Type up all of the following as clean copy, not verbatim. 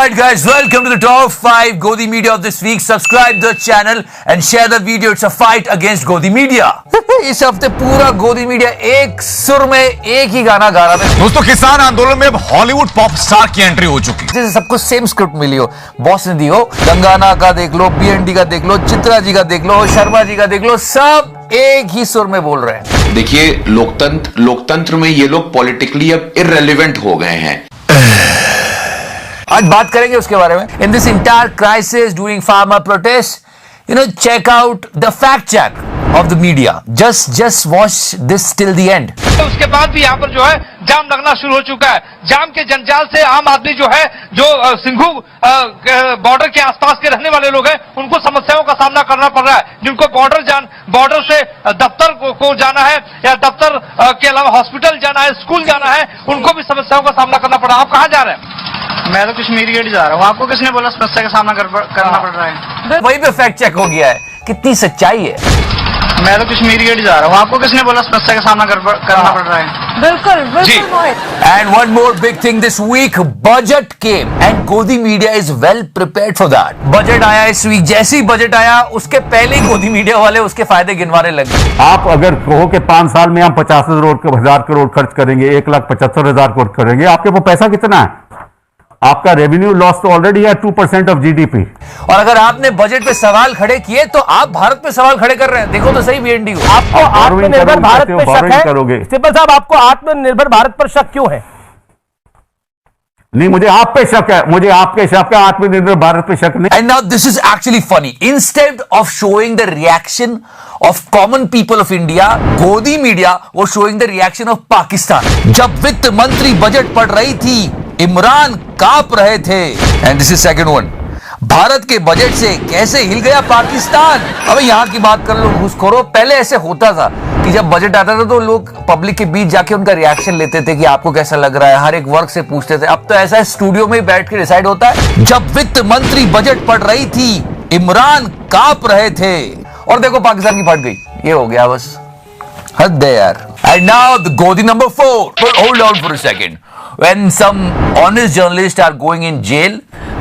Alright guys, welcome to the top 5 Godi Media of this week. Subscribe the channel and share the video. It's a fight against Godi Media. इस हफ्ते पूरा गोदी media एक सुर में एक ही गाना गा रहा है। दोस्तों, किसान आंदोलन में अब हॉलीवुड पॉप स्टार की एंट्री हो चुकी है। जैसे सबको सेम स्क्रिप्ट मिली हो, बॉस ने दी हो, गंगाना का देख लो, BND का देख लो, चित्रा जी का देख लो, शर्मा जी का देख लो, सब एक ही सुर में बोल रहे हैं। देखिए, लोकतंत्र में ये लोग पॉलिटिकली अब इररेलेवेंट हो गए हैं। आज बात करेंगे उसके बारे में। In this entire crisis during farmer protest, check out the fact check of the media. Just watch this till the end. उसके बाद भी यहाँ पर जो है जाम लगना शुरू हो चुका है। जाम के जंजाल से आम आदमी जो है, जो सिंघू बॉर्डर के आसपास के रहने वाले लोग हैं, उनको समस्याओं का सामना करना पड़ रहा है। जिनको बॉर्डर से दफ्तर को जाना है या दफ्तर के अलावा हॉस्पिटल जाना है, स्कूल जाना है, उनको भी समस्याओं का सामना करना पड़ रहा है। आप कहाँ जा रहे हैं? मैं तो कश्मीर गेट जा रहा हूँ। आपको किसने बोला समस्या का सामना करना पड़ रहा है? वहीं पे फैक्ट चेक हो गया है। कितनी सच्चाई है। मैं तो कश्मीर गेट जा रहा हूँ। आपको किसने बोला समस्या का सामना करना पड़ रहा है? बिल्कुल। And one more big thing this week, budget came and Godi Media is well prepared for that. Budget आया इस वीक। जैसे ही बजट आया उसके पहले ही गोदी मीडिया वाले उसके फायदे गिनवाने लगे। आप अगर कहो कि 5 साल में हम 50,000 करोड़ खर्च करेंगे, 1,75,000 करोड़ करेंगे, आपके वो पैसा कितना है? आपका रेवेन्यू लॉस तो ऑलरेडी है 2% ऑफ जीडीपी। और अगर आपने बजट पे सवाल खड़े किए तो आप भारत पे सवाल खड़े कर रहे हैं। देखो तो सही BND को। आपको आत्मनिर्भर भारत पे शक है? करोगे सिब्बल साहब, आपको आत्मनिर्भर भारत पर शक क्यों है? नहीं, मुझे आप पे शक है। मुझे आपके शक है, आत्मनिर्भर भारत पे शक नहीं। And now this is actually funny. Instead of showing the reaction of common people of India, Godi Media was showing the reaction of Pakistan. जब वित्त मंत्री बजट पढ़ रही थी, इमरान कांप रहे थे। And this is second one. Bharat के बजट से कैसे हिल गया पाकिस्तान। अब यहाँ की बात कर लो घूसखोरों। पहले ऐसे होता था कि जब बजट आता था तो लोग पब्लिक के बीच जाके उनका रिएक्शन लेते थे कि आपको कैसा लग रहा है, हर एक वर्ग से पूछते थे। अब तो ऐसा स्टूडियो में बैठ के डिसाइड होता है। जब वित्त मंत्री बजट पढ़ रही थी, इमरान कांप रहे थे, और देखो पाकिस्तान की फट गई। ये हो गया बस, हद है यार। And now the Godi number 4. But hold on for a second. When some honest journalists are going in jail,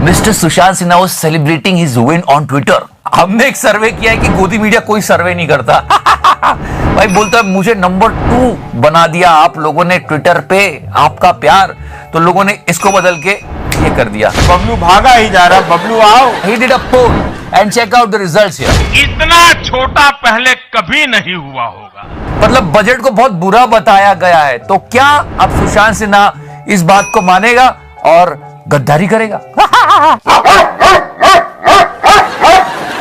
Mr. Sushant Sinha was celebrating his win on Twitter. हमने एक सर्वे किया है कि गोदी मीडिया कोई सर्वे नहीं करता। भाई बोलता है मुझे नंबर 2 बना दिया आप लोगों ने ट्विटर पे, आपका प्यार। तो लोगों ने इसको बदल के ये कर दिया। बबलू भागा ही जा रहा। बबलू आओ। He did a poll and check out the results here. इतना छोटा पहले कभी नहीं हुआ होगा। मतलब बजट को बहुत बुरा बताया गया है। तो क्या अब सुशांत सिन्हा इस बात को मानेगा और गद्दारी करेगा?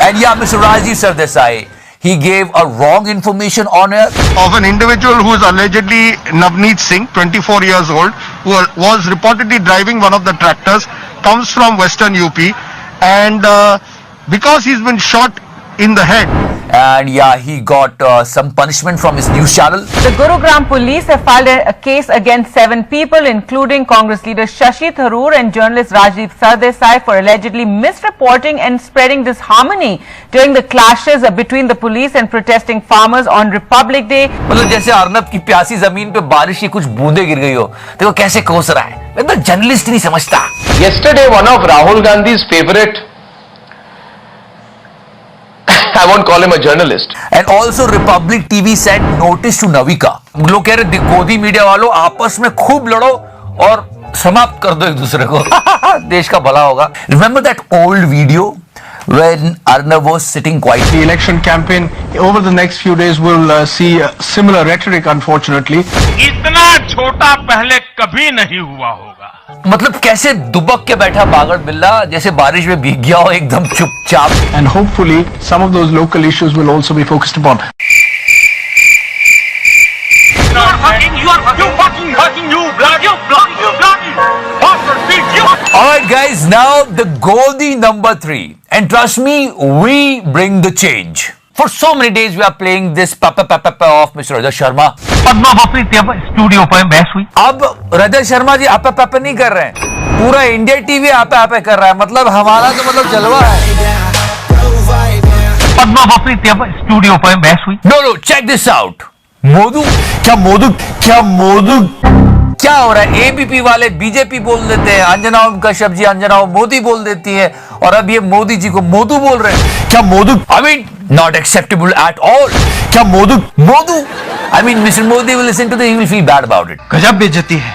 And yeah, Mr. Rajiv Sardesai, he gave a wrong information on it. Of an individual who is allegedly Navneet Singh, 24 years old, who was reportedly driving one of the tractors, comes from Western UP, and because he's been shot in the head. And yeah, he got some punishment from his news channel. The Gurugram police have filed a case against 7 people, including Congress leader Shashi Tharoor and journalist Rajiv Sardesai, for allegedly misreporting and spreading disharmony during the clashes between the police and protesting farmers on Republic Day. मतलब जैसे अर्नब की प्यासी जमीन पे बारिश की कुछ बूंदे गिर गई हो। देखो कैसे कोस रहा है। मैं तो जर्नलिस्ट नहीं समझता। Yesterday, one of Rahul Gandhi's favorite, I won't call him a journalist. And also Republic TV sent notice to Navika. लोग कह रहे गोदी मीडिया वालों आपस में खूब लड़ो और समाप्त कर दो एक दूसरे को। देश का भला होगा। Remember that old video when Arnab was sitting quietly? The election campaign over the next few days will see similar rhetoric, unfortunately. इतना छोटा पहले कभी नहीं हुआ होगा। मतलब कैसे दुबक के बैठा बागड़ बिल्ला, जैसे बारिश में भीग गया हो एकदम चुपचाप। And hopefully some of those local issues will also be focused upon. Alright guys, now the Godi number 3. And trust me, we bring the change. For so many days we are playing this Papa of Mr. Rajat Sharma. Padma Bapri studio पर बहस हुई। अब रजत शर्मा जी आप नहीं कर रहे हैं, पूरा इंडिया टीवी आप कर रहा है। मतलब हमारा तो मतलब जलवा है। पद्मा बापरी स्टूडियो पर बहस हुई। No, check this out. Modu क्या हो रहा है? एबीपी वाले बीजेपी बोल देते हैं, अंजना ओम कश्यप जी अंजना ओम मोदी बोल देती है, और अब ये मोदी जी को मोदू बोल रहे हैं। क्या Modu? I mean not acceptable at all. क्या Modu? I mean mister Modi will listen to this, he will feel bad about it. गजब बेइज्जती है।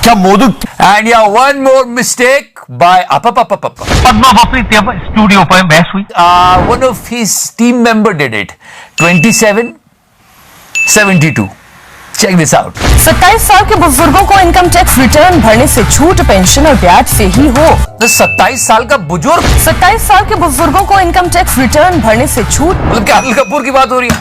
क्या मोदू? एंड या one more mistake by Padma Bapri studio पर बहस हुई। One of his team member did it. 2772। Check this out. 27 साल के बुजुर्गों को इनकम टैक्स रिटर्न भरने से छूट पेंशन और ब्याज से ही हो। 27 साल का बुजुर्ग? 27 साल के बुजुर्गों को इनकम टैक्स रिटर्न भरने से छूट। मतलब क्या अनिल कपूर की बात हो रही है?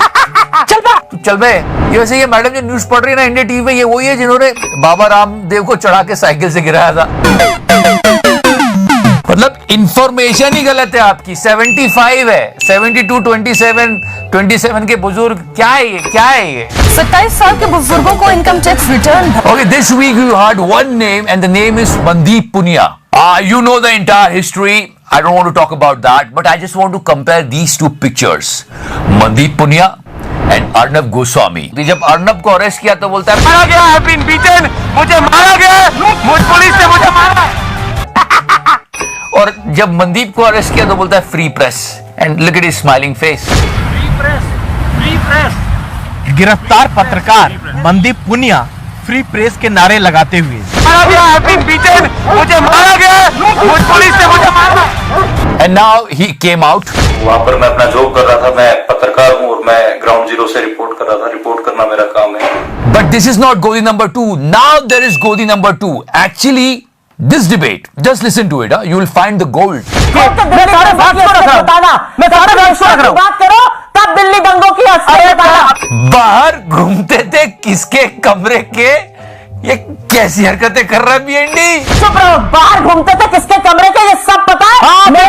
चल बे। ये वैसे ये मैडम जो न्यूज पढ़ रही है ना इंडिया टीवी पे, ये वही है जिन्होंने बाबा रामदेव को चढ़ा के साइकिल से गिराया था। मतलब इंफॉर्मेशन ही गलत है आपकी। 75 है, 72, 27 के बुजुर्ग। क्या है ये? 27 साल के बुजुर्गों को income tax return. Okay, this week you heard one name and the name is Mandeep Punia. You know the entire history. I don't want to talk about that, but I just want to compare these two pictures. Mandeep Punia and Arnab Goswami. जब अर्नब को arrest किया तो बोलता है मारा गया, I have been beaten, मुझे मारा गया, पुलिस ने मुझे मारा। और जब मनदीप को अरेस्ट किया तो बोलता है free press. And look at his smiling face. Free press. गिरफ्तार पत्रकार मनदीप पुनिया फ्री प्रेस के नारे लगाते हुए मारा गया, I have been beaten, मुझे मारा गया, पुलिस ने मुझे मारा। And now he came out. वहां पर मैं अपना जॉब कर रहा था, मैं पत्रकार हूं और मैं ग्राउंड जीरो से रिपोर्ट कर रहा था। रिपोर्ट करना मेरा काम है। बट दिस इज नॉट गोदी नंबर 2. नाउ देयर इज गोदी number 2. Actually this debate, just listen to it, you will find the gold. मैं सारे बात करो तब दिल्ली दंगों की बाहर घूमते थे किसके कमरे के? ये कैसी हरकतें कर रहा है बीएनडी? चुप रहो। बाहर घूमते थे किसके कमरे के, ये सब पता है। हाँ, मेरे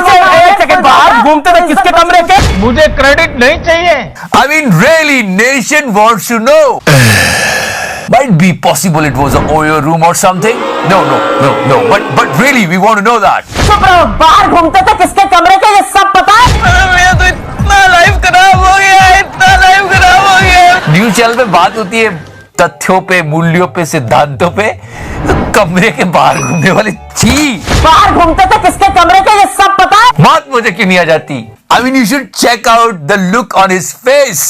से एक सेकंड, बाहर घूमते थे किसके कमरे के? मुझे क्रेडिट नहीं चाहिए। I mean really, nation wants to know. Might be possible it was a OYO room or something. No. But really, we want to know that. चुप रहो। बाहर घूमते थे किसके कमरे के, ये सब पता है। मेरा तो इतना लाइफ खराब हो गया। न्यूज चैनल पे बात होती है तथ्यों पे, मूल्यों पे, सिद्धांतों पे, तो कमरे के बाहर घूमने वाली छी। बाहर घूमते थे किसके कमरे के, ये सब पता है। बात मुझे क्यों नहीं आ जाती? I mean, you should check out the look on his face.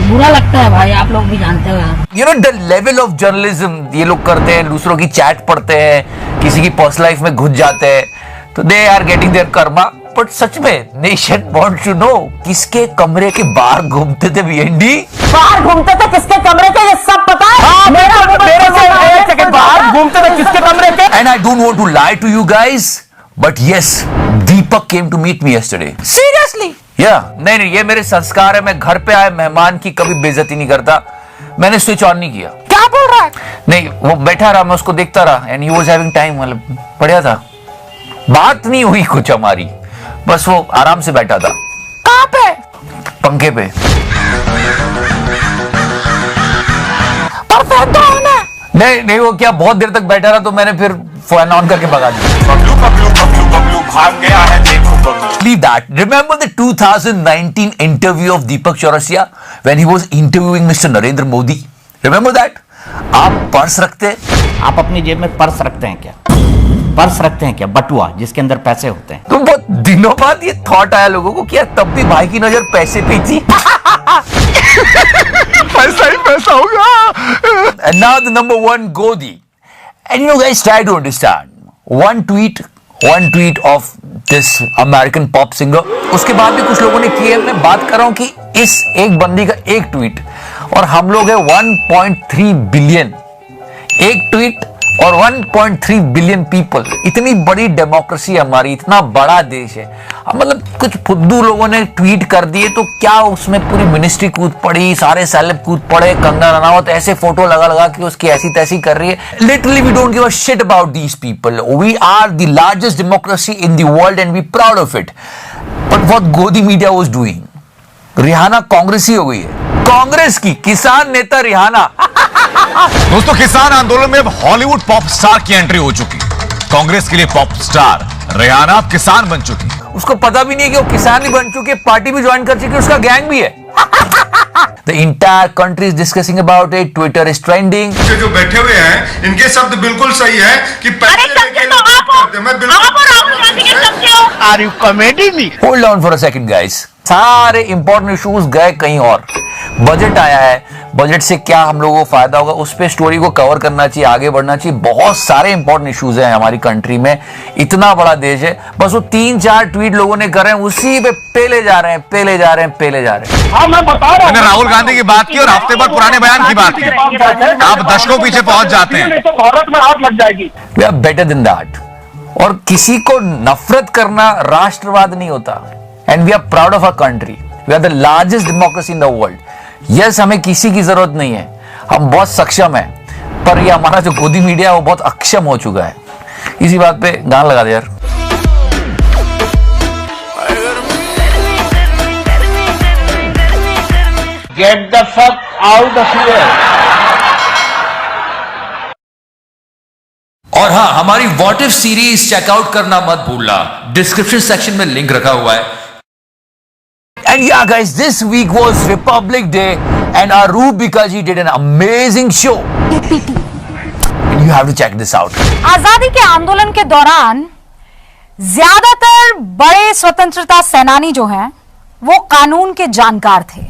बुरा लगता है भाई, आप लोग भी जानते हो। You know the level of journalism ये लोग करते हैं, दूसरों की चैट पढ़ते हैं, किसी की पर्सनल लाइफ में घुस जाते हैं, तो they are getting their karma. But सच में नेशन वांट्स टू नो किसके कमरे के बाहर घूमते थे बीएनडी? बाहर घूमते थे किसके कमरे के, ये सब पता है। हाँ, मेरे से एक सेकंड, बाहर घूमते थे किसके कमरे के? And I don't want to lie to you guys, but yes, Deepak came to meet me yesterday. Seriously? नहीं, ये मेरे संस्कार है। मैं घर पे आए मेहमान की कभी बेइज्जती नहीं करता। मैंने स्विच ऑन नहीं किया। क्या बोल रहा है? नहीं, वो बैठा रहा, मैं उसको देखता रहा, and he was having time. मतलब बढ़िया था, बात नहीं हुई कुछ हमारी, बस वो आराम से बैठा था। कहाँ पे? पंखे पे। पर फैन तो ऑन है। नहीं, वो क्या बहुत देर तक बैठा रहा, तो मैंने फिर फैन ऑन करके भगा दिया। भाग गया है, देखो Leave that. Remember the 2019 interview of Deepak Chaurasia when he was interviewing Mr. Narendra Modi? Remember that? आप पर्स रखते हैं? आप अपनी जेब में पर्स रखते हैं क्या? पर्स रखते हैं क्या? बटुआ जिसके अंदर पैसे होते हैं। तो बहुत दिनों बाद ये थॉट आया लोगों को कि यार तब भी भाई की नजर पैसे पे थी। पैसा ही पैसा होगा। And now the number one Godi. And you know guys, try to understand. One tweet of this American pop singer. उसके बाद भी कुछ लोगों ने किए। मैं बात कर रहा हूं कि इस एक बंदी का एक ट्वीट और हम लोग है 1.3 बिलियन। एक ट्वीट और 1.3 बिलियन पीपल। इतनी बड़ी डेमोक्रेसी हमारी, इतना बड़ा देश है। मतलब कुछ फुद्दू लोगों ने ट्वीट कर दिए तो क्या उसमें पूरी मिनिस्ट्री कूद पड़ी, सारे सेलेब कूद पड़े, कंगना रनावत ऐसे फोटो लगा के उसकी ऐसी तैसी कर रही है। Literally we don't give a shit about these people. We are the largest democracy in the world and we proud of it. But what गोदी मीडिया वाज डूइंग, रिहाना कांग्रेसी हो गई है। कांग्रेस की किसान नेता रिहाना। दोस्तों, किसान आंदोलन में अब हॉलीवुड पॉप स्टार की एंट्री हो चुकी। कांग्रेस के लिए पॉप स्टार रेहाना किसान बन चुकी। उसको पता भी नहीं है कि वो किसान ही बन चुके, पार्टी भी ज्वाइन कर चुकी, उसका गैंग भी है। The entire country is discussing about it. Twitter is trending. जो बैठे हुए हैं इनके शब्द बिल्कुल सही है कि Are you comedy me? Hold on for a second, guys. सारे इंपॉर्टेंट इश्यूज गए कहीं और। बजट आया है, बजट से क्या हम लोगों को फायदा होगा, उस पे स्टोरी को कवर करना चाहिए, आगे बढ़ना चाहिए। बहुत सारे इंपॉर्टेंट इश्यूज हैं हमारी कंट्री में, इतना बड़ा देश है, बस वो 3-4 ट्वीट लोगों ने कर रहे हैं, उसी पे पेले जा रहे हैं। हाँ, मैं बता रहा हूं। मैंने राहुल गांधी की बात की और हफ्ते भर पुराने बयान की बात की। आप दशकों पीछे पहुंच जाते हैं। तो भारत में आग लग जाएगी। We are better than that. और किसी को नफरत करना राष्ट्रवाद नहीं होता। And we are proud of our country. We are the largest democracy in the world. Yes, हमें किसी की जरूरत नहीं है, हम बहुत सक्षम है, पर ये हमारा जो गोदी मीडिया है वो बहुत अक्षम हो चुका है। इसी बात पे गाना लगा दे यार। Get the fuck out of here. और हाँ, हमारी व्हाट इफ सीरीज चेकआउट करना मत भूलना, डिस्क्रिप्शन सेक्शन में लिंक रखा हुआ है। And yeah guys, this week was Republic Day and Arubika ji did an amazing show. And you have to check this out. आजादी के आंदोलन के दौरान ज्यादातर बड़े स्वतंत्रता सेनानी जो हैं, वो कानून के जानकार थे।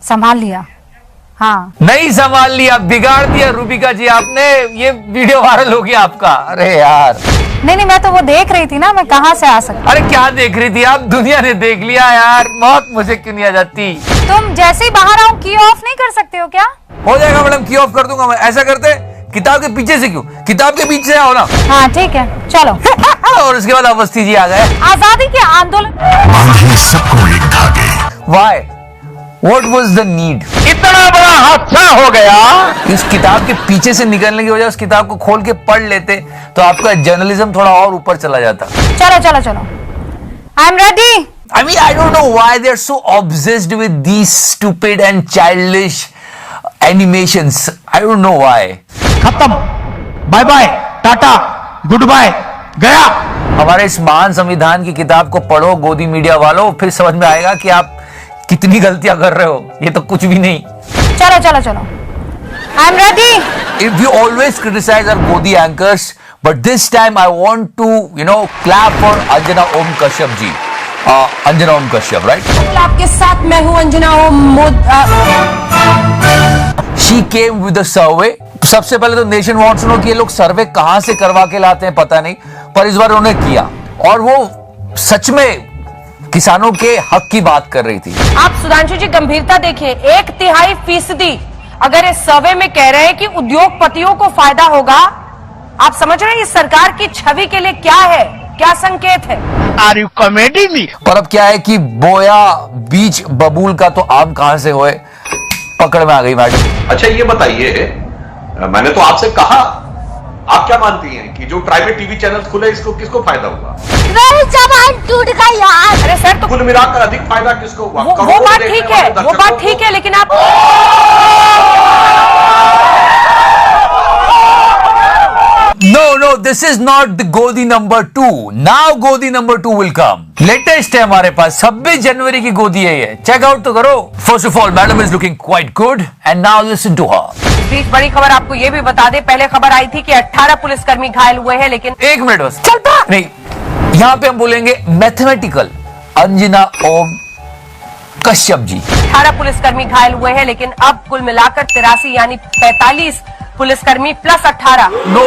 संभाल लिया? हाँ, नहीं संभाल लिया, बिगाड़ दिया रूबिका जी आपने। ये वीडियो वायरल हो गया आपका। अरे यार, नहीं, मैं तो वो देख रही थी ना, मैं कहां से आ सकती। अरे क्या देख रही थी आप? दुनिया ने देख लिया यार, मौत मुझे क्यों नहीं आ जाती? तुम जैसे ही बाहर आओ की ऑफ नहीं कर सकते हो क्या? हो जाएगा मैडम, की ऑफ कर दूंगा मैं। ऐसा करते, किताब के पीछे से क्यों? किताब के पीछे से आओ ना। हाँ ठीक है, चलो। और उसके बाद अवस्थी जी आ गए। आजादी के आंदोलन सबको एक धागे। Why? What was the need? इतना बड़ा हादसा हो गया। इस किताब के पीछे से निकलने की वजह उस किताब को खोल के पढ़ लेते तो आपका जर्नलिज्म थोड़ा और ऊपर चला जाता। चलो। I am ready. I mean, I don't know why they're so obsessed with these stupid and childish animations. I don't know why. खत्म, bye bye, tata, goodbye, गया। हमारे इस महान संविधान की किताब को पढ़ो गोदी मीडिया वालों, फिर समझ में आएगा कि आप कितनी गलतियां कर रहे हो। ये तो कुछ भी नहीं। चलो। I am ready. If you always criticize our Godi anchors, but this time I want to, clap for Anjana Om Kashyap ji. Anjana Om Kashyap, right? आपके साथ मैं हूं Anjana Om. She came with a survey. सबसे पहले तो nation wants to know कि ये लोग सर्वे कहां से करवा के लाते हैं पता नहीं, पर इस बार उन्होंने किया और वो सच में किसानों के हक की बात कर रही थी। आप सुधांशु जी गंभीरता देखिए, 1/3% अगर इस सर्वे में कह रहे हैं कि उद्योगपतियों को फायदा होगा, आप समझ रहे हैं इस सरकार की छवि के लिए क्या है, क्या संकेत है? Are you comedy me? पर अब क्या है कि बोया बीच बबूल का तो आम कहां से होए, पकड़ में आ गई मैडम। अच्छा ये बताइए, मैंने तो आपसे कहा, आप क्या मानती हैं कि जो प्राइवेट टीवी चैनल खुले इसको किसको फायदा हुआ? जबान टूट गई यार। अरे सर, तो कुल मिलाकर अधिक फायदा किसको हुआ? वो बात ठीक है, लेकिन आप No, this is not the Godi number 2. Now Godi number 2 will come. Latest है हमारे पास, 26 जनवरी की गोदी है ये। चेक आउट तो करो। First of all, madam is looking quite good, and now listen to her. इस बीच बड़ी खबर आपको ये भी बता दे, पहले खबर आई थी कि 18 पुलिसकर्मी घायल हुए हैं, लेकिन एक मिनट बस, चलता नहीं। यहाँ पे हम बोलेंगे मैथमेटिकल अंजना ओम कश्यप जी। 18 पुलिसकर्मी घायल हुए हैं, लेकिन अब कुल मिलाकर 83 यानी 45 पुलिसकर्मी plus 18। No,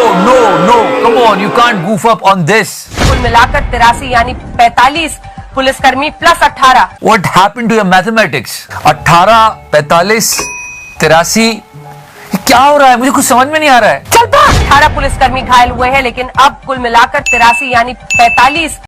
come on, you can't goof up on this. कुल मिलाकर 83 यानी 45 पुलिसकर्मी plus 18। What happened to your mathematics? 18, 45, 83, क्या हो रहा है? मुझे कुछ समझ में नहीं आ रहा है। 18 पुलिसकर्मी घायल हुए हैं, लेकिन अब कुल मिलाकर 83 यानी 45